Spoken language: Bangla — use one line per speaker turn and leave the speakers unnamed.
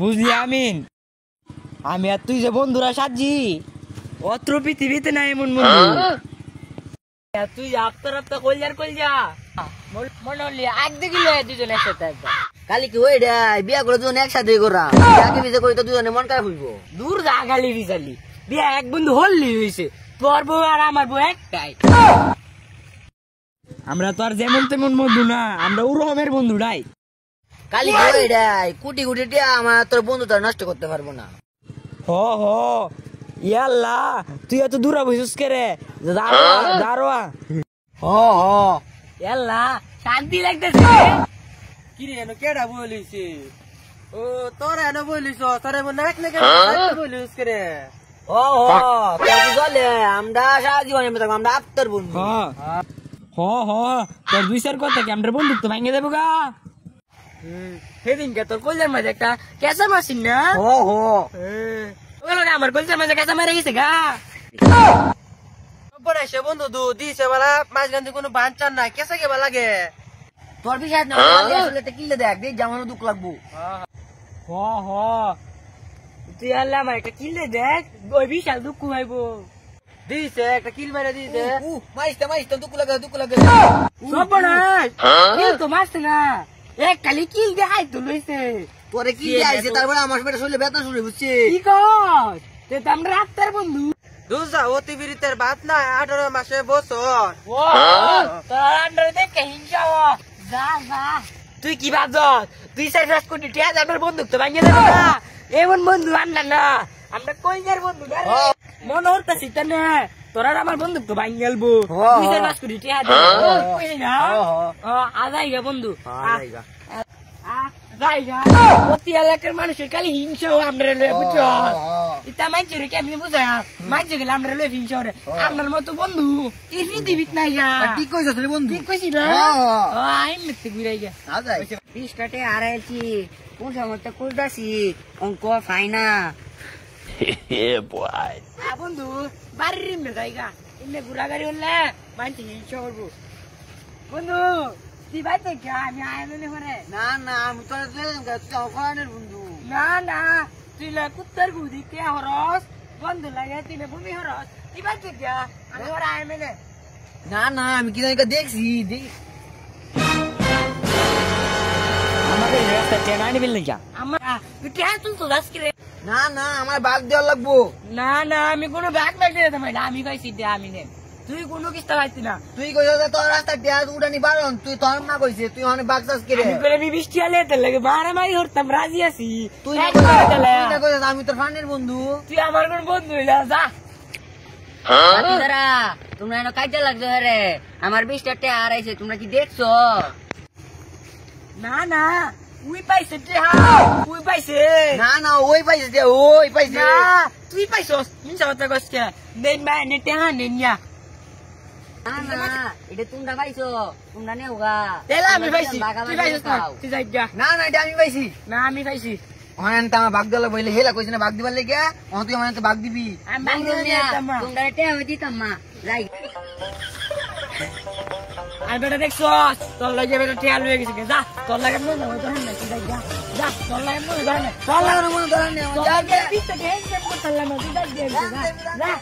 বুঝলি আমিন, আমি আর তুই যে বন্ধুরা সাজি, অত্র পৃথিবীতে নাই এমন বন্ধু। তুই আপ্তার আপ্তার কলজার কলজা মনে হলি আগ দেখিল দুজন একসাথে একবার।
কালি কি ওই রে বিয়া করে দুজন একসাথে করা, আগে বিয়ে করে তো দুজনে মন খারাপ হইব।
দূর যা গালি রিজালি, বিয়া এক বন্ধু হল্লি হয়েছে, তোর বউ আর আমার বউ একটাই। আমরা তো আর যেমন তেমন বন্ধু না, আমরা ওরকমের বন্ধুটাই।
কালি কি ওই রে কোটি কোটি টিয়া আমার তোর বন্ধু তো নষ্ট করতে পারবো না।
হ হ ইয়াল্লা, তুই এত দূরা বসিস কে রে? দারোয়া
হ হ
ইয়াল্লা শান্তি লাগতেছে।
কি রে এনো কেডা বলিছে? ও তোর এনো বলিছ, তোরে মনে এক লেগে বলিস করে।
ও হ তোর কি চলে? আমরা সারা জীবনের মতো আমরা আপ্তর বন্ধু।
হ হ তোর দুই চার কথা কি আমরা বন্ধুত্ব ভাঙে দেবো গা। সেদিনকে তোর কলজার মাঝে একটা কেঁচা মাসিন না?
হ হ
আমার কলজার মাঝে কেঁচা মারা গেছে গা।
সে বন্ধু দু দিছে বেলা মাঝখান কোনো বাঞ্চান নাই, কেসে কেবা লাগে?
তোর বিষয় না আসলে কিনলে দেখ দেখ যেমন দুঃখ লাগবো।
হ হ তুই আল্লাহ আমার একটা কিনলে দেখ, ওই বিশাল দুঃখ হইবো।
দিছে একটা কিল মেরে দিছে।
মাইস্তা দুঃখ লাগে দুঃখ লাগে।
সর্বনাশ, কিল তো মারছে না, এক খালি কিল দেখাই তো লইছে।
তোরে কি আইছে তারপরে আমার পেটে শরীরে ব্যথা শুরু হচ্ছে।
কি কর তো আমরা রাত্তার বন্ধু।
দুজা অতি বিরিতের বাত না 18 মাসে বছর।
তোর আন্ডারে দেখে হিংসা হ। যা যা তুই কি বাদ, তুই 4-5 কোটি টাকা আমার বন্ধুত্ব ভাঙিয়ে দেবো না, এমন বন্ধু আনলা না। আমরা কইজার বন্ধু মনে হতেছি তা না, তোরা আমার বন্ধুত্ব ভাঙিয়ে গেলবো। 2-4-5 কোটি টাকা দেবো না, আজাইগা বন্ধু প্রতি এলাকার মানুষের খালি হিংসা আমরা লয়ে বুঝছো। এটা মাইছে কেমনি বুঝা মাইছে গেলে আমরা লয়ে হিংসা রে। আপনার মতো বন্ধু এই পৃথিবীত নাই যা।
ঠিক কইছস রে বন্ধু,
ঠিক কইছি না? আমি মিথ্যে ঘুরাই গা।
আজাই 20 টাকা আড়াইছি কোন সময় কোলদাসি অঙ্ক ফাইনা।
বন্ধু বাড়ির রিমে যাইগা, এমনি ঘুরা গাড়ি হলে মাইছে হিংসা করবো। বন্ধু তুই বাইতে কে? আমি আয়ালে করে
না না আমি তোর অফানের বন্ধু।
না না তুই কুত্তার গুদি কে হরস বন্ধু লাগে, তুই ভূমি হরস, তুই বাইতে কে? আমি ওর আয়ালে
না না আমি কি জানি দেখছি
আমাদের রাস্তা ট্রেন আনি বিল না আমার তুই ট্রেন তুলতো দাস কি রে?
না না আমার বাগ দেওয়া লাগবো।
না না আমি কোনো ব্যাগ ব্যাগ দিয়ে দিতাম না, আমি কইছি দে আমি নে, তুই কোনো কিস্তা পাইতি না।
তুই কইছ তোর রাস্তা পেঁয়াজ উড়ানি বারণ, তুই তোর মা কইছে তুই অনেক বাগ চাষ করে।
আমি বৃষ্টি আলে এতে লাগে মারামারি করতাম, রাজি আছি।
তুই না কইছ আমি তোর ফানের বন্ধু।
তুই আমার কোন বন্ধু হইলা যা।
তোমরা এনে কাজে লাগছো রে, আমার 20 টাকা হারাইছে তোমরা কি দেখছো?
না না উই পাইছে উই পাইছে।
না না ওই পাইছে ওই পাইছে
না তুই পাইছস হিংসা কথা কইছে নেন মা নে টেহা নেন ইয়া।
না না এটা তোমরা পাইছো, তোমরা নেওগা।
তেলা আমি পাইছি, তুই পাইছস না, তুই যাই যা।
না না এটা আমি পাইছি।
না আমি পাইছি।
অনেন তা বাগ দেওয়া বলে হেলা কইছ না বাগ দিবার লাগা, তুই আমার তো বাগ দিবি।
আমি বাগ দিতাম না,
তোমরা টেহা দিতাম মা যাই।
আমি বেটা দেখছস তোর লাগে বেটা টেহা লয়ে গেছে, যা তোর লাগে মনে হয় ধরেন না, তুই যাই যা যা তোর লাগে মনে ধরে না,
তোর লাগে মনে ধরেন না,
যা পিছে গেছে করতাম না, তুই যাই যা যা।